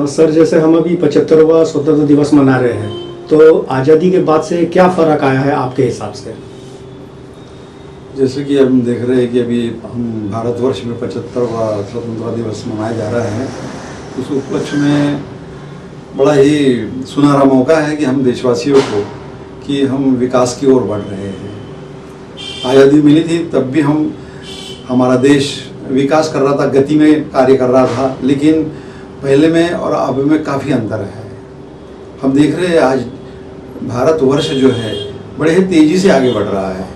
Sir, जैसे हम अभी 75वां स्वतंत्रता दिवस मना रहे हैं, तो आज़ादी के बाद से क्या फ़र्क आया है आपके हिसाब से? जैसे कि हम देख रहे हैं कि अभी हम भारतवर्ष में 75वां स्वतंत्रता दिवस मनाया जा रहा है। उस उपलक्ष्य में बड़ा ही सुनहरा मौका है कि हम देशवासियों को कि हम विकास की ओर बढ़ रहे हैं। आज़ादी मिली थी तब भी हमारा देश विकास कर रहा था, गति में कार्य कर रहा था, लेकिन पहले में और अब में काफ़ी अंतर है। हम देख रहे हैं आज भारतवर्ष जो है बड़े ही तेज़ी से आगे बढ़ रहा है।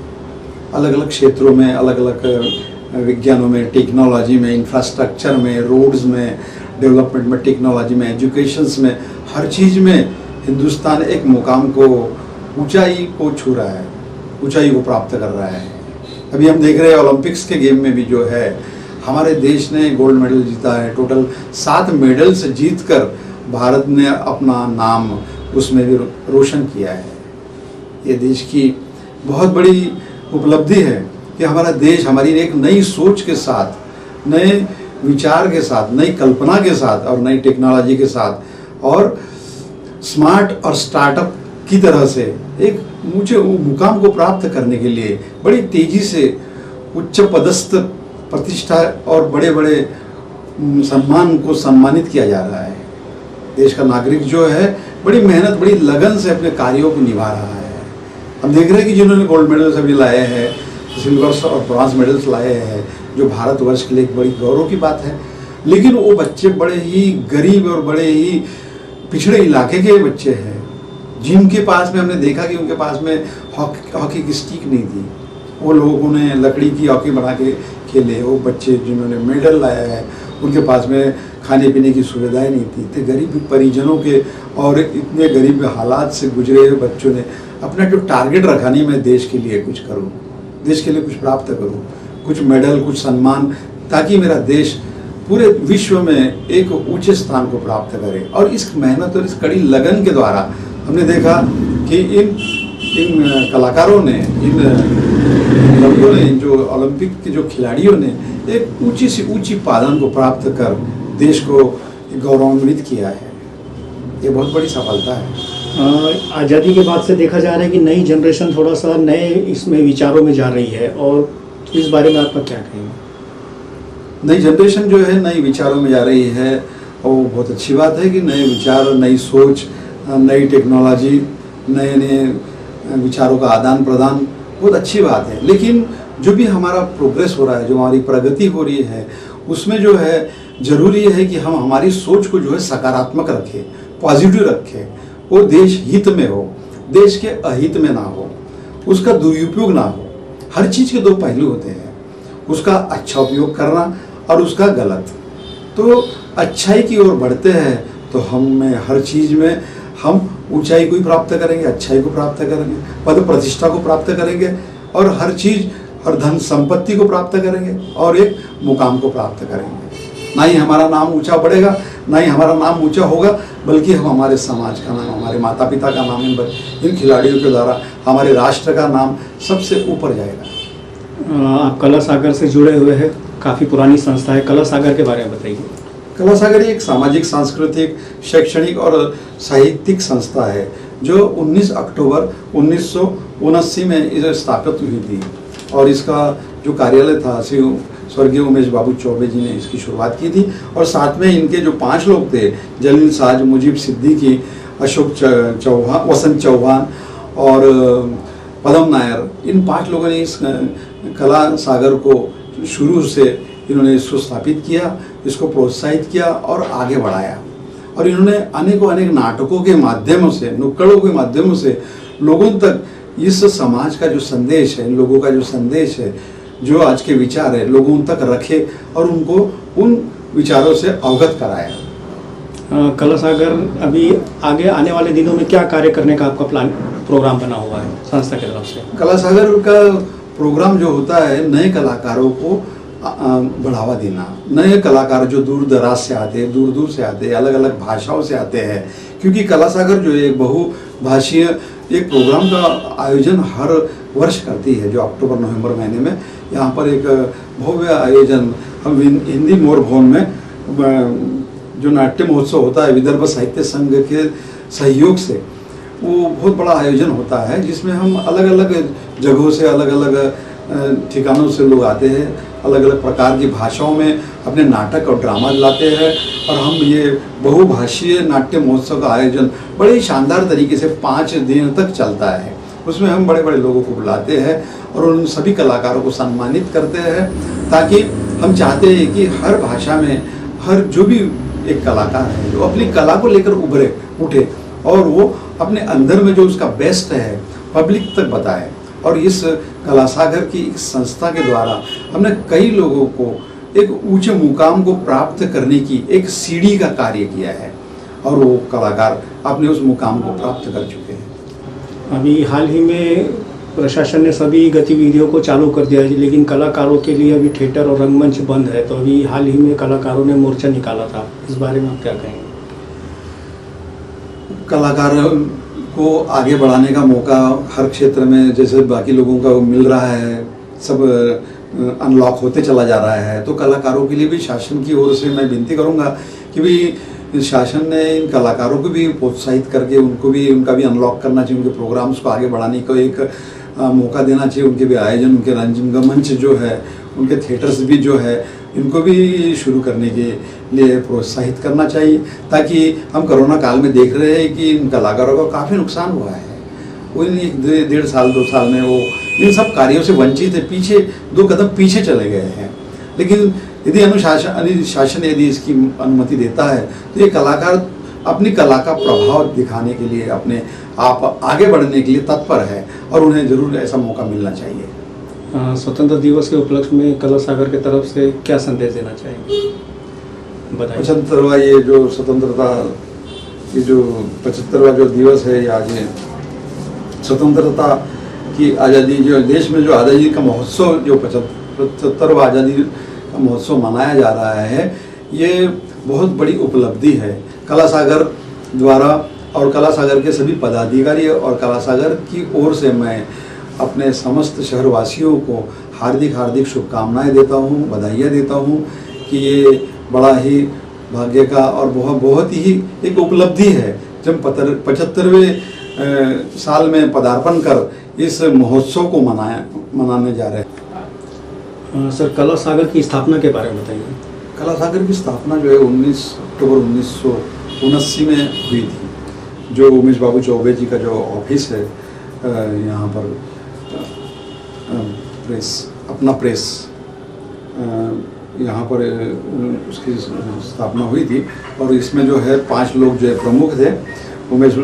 अलग अलग क्षेत्रों में, अलग अलग विज्ञानों में, टेक्नोलॉजी में, इंफ्रास्ट्रक्चर में, रोड्स में, डेवलपमेंट में, टेक्नोलॉजी में, एजुकेशंस में, हर चीज़ में हिंदुस्तान एक मुकाम को, ऊंचाई को छू रहा है, ऊंचाई को प्राप्त कर रहा है। अभी हम देख रहे हैं ओलंपिक्स के गेम में भी जो है हमारे देश ने गोल्ड मेडल जीता है। टोटल 7 मेडल्स जीतकर भारत ने अपना नाम उसमें भी रोशन किया है। ये देश की बहुत बड़ी उपलब्धि है कि हमारा देश हमारी एक नई सोच के साथ, नए विचार के साथ, नई कल्पना के साथ और नई टेक्नोलॉजी के साथ और स्मार्ट और स्टार्टअप की तरह से एक ऊंचे मुकाम को प्राप्त करने के लिए बड़ी तेजी से उच्च पदस्थ प्रतिष्ठा और बड़े बड़े सम्मान को सम्मानित किया जा रहा है। देश का नागरिक जो है बड़ी मेहनत, बड़ी लगन से अपने कार्यों को निभा रहा है। हम देख रहे हैं कि जिन्होंने गोल्ड मेडल्स अभी लाए हैं, सिल्वर और ब्रॉन्ज मेडल्स लाए हैं, जो भारतवर्ष के लिए एक बड़ी गौरव की बात है, लेकिन वो बच्चे बड़े ही गरीब और बड़े ही पिछड़े इलाके के बच्चे हैं, जिनके पास में हमने देखा कि उनके पास में हॉकी की स्टिक नहीं थी। वो लोगों ने लकड़ी की हॉकी बना के खेले। वो बच्चे जिन्होंने मेडल लाया है उनके पास में खाने पीने की सुविधाएं नहीं थी। इतने गरीब परिजनों के और इतने गरीब हालात से गुजरे हुए बच्चों ने अपना जो टारगेट रखा, नहीं मैं देश के लिए कुछ करूं, देश के लिए कुछ प्राप्त करूं, कुछ मेडल, कुछ सम्मान, ताकि मेरा देश पूरे विश्व में एक ऊंचे स्थान को प्राप्त करे। और इस मेहनत और इस कड़ी लगन के द्वारा हमने देखा कि इन कलाकारों ने, इन लड़कों ने, जो ओलंपिक के जो खिलाड़ियों ने एक ऊंची से ऊंची पालन को प्राप्त कर देश को गौरवान्वित किया है। ये बहुत बड़ी सफलता है। आज़ादी के बाद से देखा जा रहा है कि नई जनरेशन थोड़ा सा नए इसमें विचारों में जा रही है, और इस बारे में आपका क्या कहेंगे? नई जनरेशन जो है नई विचारों में जा रही है, और बहुत अच्छी बात है कि नए विचार, नई सोच, नई टेक्नोलॉजी, नए नए विचारों का आदान प्रदान बहुत अच्छी बात है। लेकिन जो भी हमारा प्रोग्रेस हो रहा है, जो हमारी प्रगति हो रही है, उसमें जो है ज़रूरी है कि हम हमारी सोच को जो है सकारात्मक रखें, पॉजिटिव रखें। वो देश हित में हो, देश के अहित में ना हो, उसका दुरुपयोग ना हो। हर चीज़ के 2 पहलू होते हैं, उसका अच्छा उपयोग करना और उसका गलत। तो अच्छाई की ओर बढ़ते हैं तो हमें हर चीज़ में हम ऊंचाई को ही प्राप्त करेंगे, अच्छाई को प्राप्त करेंगे, पद प्रतिष्ठा को प्राप्त करेंगे, और हर चीज़ और धन संपत्ति को प्राप्त करेंगे, और एक मुकाम को प्राप्त करेंगे। ना ही हमारा नाम ऊंचा बढ़ेगा, ना ही हमारा नाम ऊंचा होगा, बल्कि हम हमारे समाज का नाम, हमारे माता पिता का नाम, इन खिलाड़ियों के द्वारा हमारे राष्ट्र का नाम सबसे ऊपर जाएगा। आप कला सागर से जुड़े हुए हैं, काफ़ी पुरानी संस्था है, कला सागर के बारे में बताइए। कला सागर एक सामाजिक, सांस्कृतिक, शैक्षणिक और साहित्यिक संस्था है जो 19 अक्टूबर 1979 में इसे स्थापित हुई थी, और इसका जो कार्यालय था स्वर्गीय उमेश बाबू चौबे जी ने इसकी शुरुआत की थी। और साथ में इनके जो 5 लोग थे, जलील साज, मुजीब सिद्दीकी, अशोक चौहान, वसंत चौहान और पदम नायर, इन 5 लोगों ने इस कला सागर को शुरू से इन्होंने इसको स्थापित किया, इसको प्रोत्साहित किया और आगे बढ़ाया। और इन्होंने अनेक नाटकों के माध्यमों से, नुक्कड़ों के माध्यमों से लोगों तक इस समाज का जो संदेश है, लोगों का जो संदेश है, जो आज के विचार है, लोगों तक रखे और उनको उन विचारों से अवगत कराया। कला सागर अभी आगे आने वाले दिनों में क्या कार्य करने का आपका प्रोग्राम बना हुआ है संस्था की तरफ से? कला सागर का प्रोग्राम जो होता है, नए कलाकारों को बढ़ावा देना। नए कलाकार जो दूर दराज से आते हैं, दूर दूर से आते हैं, अलग अलग भाषाओं से आते हैं, क्योंकि कला सागर जो एक बहुभाषीय एक प्रोग्राम का आयोजन हर वर्ष करती है, जो अक्टूबर नवंबर महीने में यहाँ पर एक भव्य आयोजन हम हिंदी मोर भवन में जो नाट्य महोत्सव होता है विदर्भ साहित्य संघ के सहयोग से, वो बहुत बड़ा आयोजन होता है जिसमें हम अलग अलग जगहों से, अलग अलग ठिकानों से लोग आते हैं, अलग अलग प्रकार की भाषाओं में अपने नाटक और ड्रामा लाते हैं, और हम ये बहुभाषीय नाट्य महोत्सव का आयोजन बड़े ही शानदार तरीके से 5 दिन तक चलता है। उसमें हम बड़े बड़े लोगों को बुलाते हैं और उन सभी कलाकारों को सम्मानित करते हैं, ताकि हम चाहते हैं कि हर भाषा में हर जो भी एक कलाकार है जो अपनी कला को लेकर उठे और वो अपने अंदर में जो उसका बेस्ट है पब्लिक तक बताए। और इस कला सागर की इस संस्था के द्वारा हमने कई लोगों को एक ऊंचे मुकाम को प्राप्त करने की एक सीढ़ी का कार्य किया है, और वो कलाकार अपने उस मुकाम को प्राप्त कर चुके हैं। अभी हाल ही में प्रशासन ने सभी गतिविधियों को चालू कर दिया है, लेकिन कलाकारों के लिए अभी थिएटर और रंगमंच बंद है। तो अभी हाल ही में कलाकारों ने मोर्चा निकाला था, इस बारे में आप क्या कहेंगे? कलाकारों को आगे बढ़ाने का मौका हर क्षेत्र में जैसे बाकी लोगों का मिल रहा है, सब अनलॉक होते चला जा रहा है, तो कलाकारों के लिए भी शासन की ओर से मैं विनती करूंगा कि भी शासन ने इन कलाकारों को भी प्रोत्साहित करके उनको भी, उनका भी अनलॉक करना चाहिए, उनके प्रोग्राम्स को आगे बढ़ाने का एक मौका देना चाहिए। उनके भी आयोजन, उनके रंगमंच जो है, उनके थिएटर्स भी जो है, इनको भी शुरू करने के लिए प्रोत्साहित करना चाहिए, ताकि हम कोरोना काल में देख रहे हैं कि इन कलाकारों को काफ़ी नुकसान हुआ है। वो इन 1.5 साल 2 साल में वो इन सब कार्यों से वंचित है, पीछे 2 कदम पीछे चले गए हैं। लेकिन यदि शासन यदि इसकी अनुमति देता है तो ये कलाकार अपनी कला का प्रभाव दिखाने के लिए, अपने आप आगे बढ़ने के लिए तत्पर है, और उन्हें जरूर ऐसा मौका मिलना चाहिए। स्वतंत्रता दिवस के उपलक्ष्य में कला सागर की तरफ से क्या संदेश देना चाहेंगे, बताइए। 75वां ये जो स्वतंत्रता, ये जो 75वां जो दिवस है, आज स्वतंत्रता की आज़ादी, जो देश में जो आज़ादी का महोत्सव, जो 75वां आज़ादी का महोत्सव मनाया जा रहा है, ये बहुत बड़ी उपलब्धि है कला सागर द्वारा, और कला सागर के सभी पदाधिकारी और कला सागर की ओर से मैं अपने समस्त शहरवासियों को हार्दिक शुभकामनाएं देता हूँ, बधाइयाँ देता हूँ कि ये बड़ा ही भाग्य का और बहुत ही एक उपलब्धि है जब 75वें साल में पदार्पण कर इस महोत्सव को मनाने जा रहे हैं। सर, कला सागर की स्थापना के बारे में बताइए। कला सागर की स्थापना जो है 19 अक्टूबर 1979 में हुई थी। जो उमेश बाबू चौबे जी का जो ऑफिस है यहाँ पर प्रेस यहाँ पर उसकी स्थापना हुई थी, और इसमें जो है 5 लोग जो है प्रमुख थे।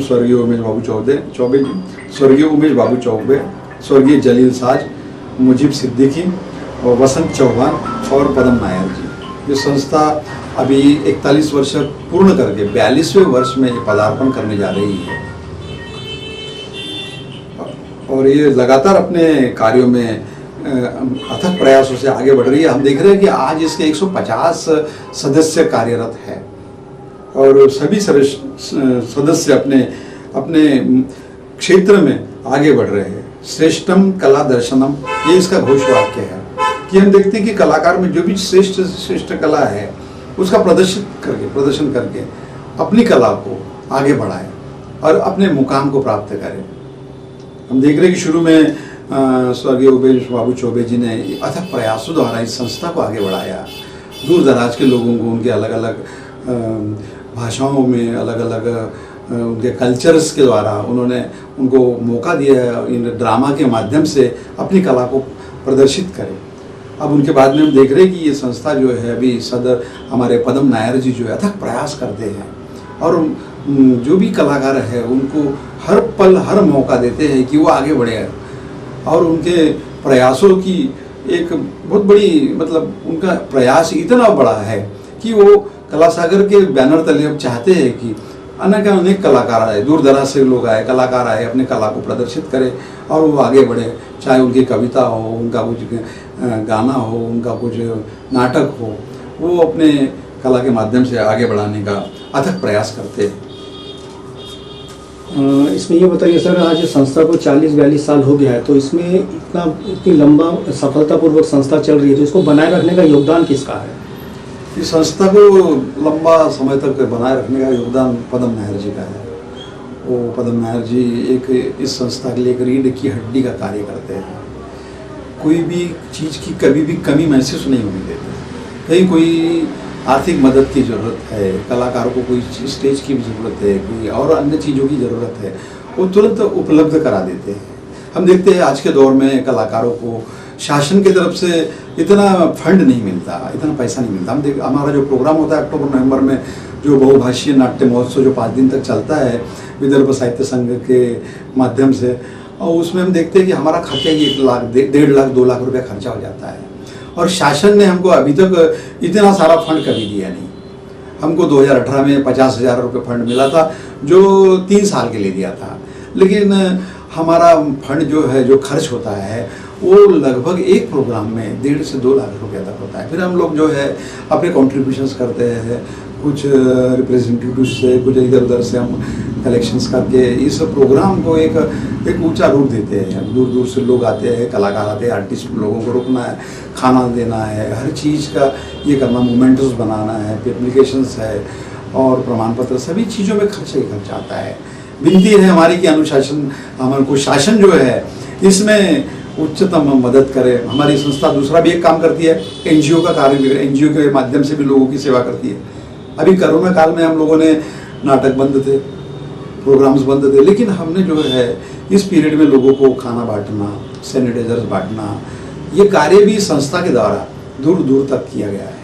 स्वर्गीय उमेश बाबू चौबे जी, स्वर्गीय उमेश बाबू चौबे, स्वर्गीय जलील साज, मुजीब सिद्दीकी और वसंत चौहान और पदम नायर जी। ये संस्था अभी 41 वर्ष पूर्ण करके 42वें वर्ष में पदार्पण करने जा रही है, और ये लगातार अपने कार्यों में अथक प्रयासों से आगे बढ़ रही है। हम देख रहे हैं कि आज इसके 150 सदस्य कार्यरत है, और सभी सदस्य अपने क्षेत्र में आगे बढ़ रहे हैं। श्रेष्ठम कला दर्शनम, ये इसका घोषवाक्य है कि हम देखते हैं कि कलाकार में जो भी श्रेष्ठ कला है उसका प्रदर्शन करके अपनी कला को आगे बढ़ाए और अपने मुकाम को प्राप्त करें। हम देख रहे हैं कि शुरू में स्वर्गीय उमेश बाबू चौबे जी ने अथक प्रयासों द्वारा इस संस्था को आगे बढ़ाया। दूर दराज के लोगों को उनके अलग अलग भाषाओं में, अलग अलग उनके कल्चर्स के द्वारा उन्होंने उनको मौका दिया है इन ड्रामा के माध्यम से अपनी कला को प्रदर्शित करें। अब उनके बाद में हम देख रहे हैं कि ये संस्था जो है अभी सदर हमारे पदम नायर जी जो है अथक प्रयास करते हैं, और जो भी कलाकार है उनको हर पल हर मौका देते हैं कि वो आगे बढ़े, और उनके प्रयासों की एक बहुत बड़ी उनका प्रयास इतना बड़ा है कि वो कला सागर के बैनर तले अब चाहते हैं कि अनेक कलाकार आए, दूर दराज से लोग आए, कलाकार आए, अपने कला को प्रदर्शित करें और वो आगे बढ़े। चाहे उनकी कविता हो, उनका कुछ गाना हो, उनका कुछ नाटक हो, वो अपने कला के माध्यम से आगे बढ़ाने का अथक प्रयास करते हैं। इसमें ये बताइए सर, आज संस्था को 40-42 साल हो गया है, तो इसमें इतनी लंबा सफलतापूर्वक संस्था चल रही है, तो इसको बनाए रखने का योगदान किसका है? इस संस्था को लंबा समय तक बनाए रखने का योगदान पदम नायर जी का है। वो पदम नायर जी एक इस संस्था के लिए एक रीढ़ की हड्डी का कार्य करते हैं। कोई भी चीज़ की कभी भी कमी महसूस नहीं होने देते। कहीं कोई आर्थिक मदद की ज़रूरत है, कलाकारों को कोई स्टेज की भी ज़रूरत है, कोई और अन्य चीज़ों की ज़रूरत है, वो तुरंत उपलब्ध करा देते हैं। हम देखते हैं आज के दौर में कलाकारों को शासन की तरफ से इतना फंड नहीं मिलता, इतना पैसा नहीं मिलता। हमारा जो प्रोग्राम होता है अक्टूबर नवंबर में, जो बहुभाषीय नाट्य महोत्सव जो 5 दिन तक चलता है विदर्भ साहित्य संघ के माध्यम से, और उसमें हम देखते हैं कि हमारा खर्चा ही 1 लाख 1.5 लाख 2 लाख रुपया खर्चा हो जाता है। और शासन ने हमको अभी तक इतना सारा फंड कभी दिया नहीं। हमको 2018 में 50,000 रुपये फंड मिला था, जो 3 साल के लिए दिया था। लेकिन हमारा फंड जो है, जो खर्च होता है, वो लगभग एक प्रोग्राम में 1.5 से 2 लाख रुपया तक होता है। फिर हम लोग जो है अपने कॉन्ट्रीब्यूशंस करते हैं, कुछ रिप्रेजेंटेटिव से, कुछ इधर उधर से हम कलेक्शंस करके इस प्रोग्राम को एक ऊंचा रूप देते हैं। दूर दूर से लोग आते हैं, कलाकार आते हैं, आर्टिस्ट लोगों को रुकना है, खाना देना है, हर चीज़ का ये करना, मोमेंट्स बनाना है, एप्लीकेशंस है और प्रमाण पत्र, सभी चीज़ों में खर्च ही खर्च आता है। विनती है हमारी कि अनुशासन, हमारे को शासन जो है इसमें उच्चतम मदद करे। हमारी संस्था दूसरा भी एक काम करती है, एनजीओ का कार्य भी, एनजीओ के माध्यम से भी लोगों की सेवा करती है। अभी कोरोना काल में हम लोगों ने नाटक बंद थे, प्रोग्राम्स बंद थे, लेकिन हमने जो है इस पीरियड में लोगों को खाना बांटना, सैनिटाइजर्स बांटना, ये कार्य भी संस्था के द्वारा दूर दूर तक किया गया है।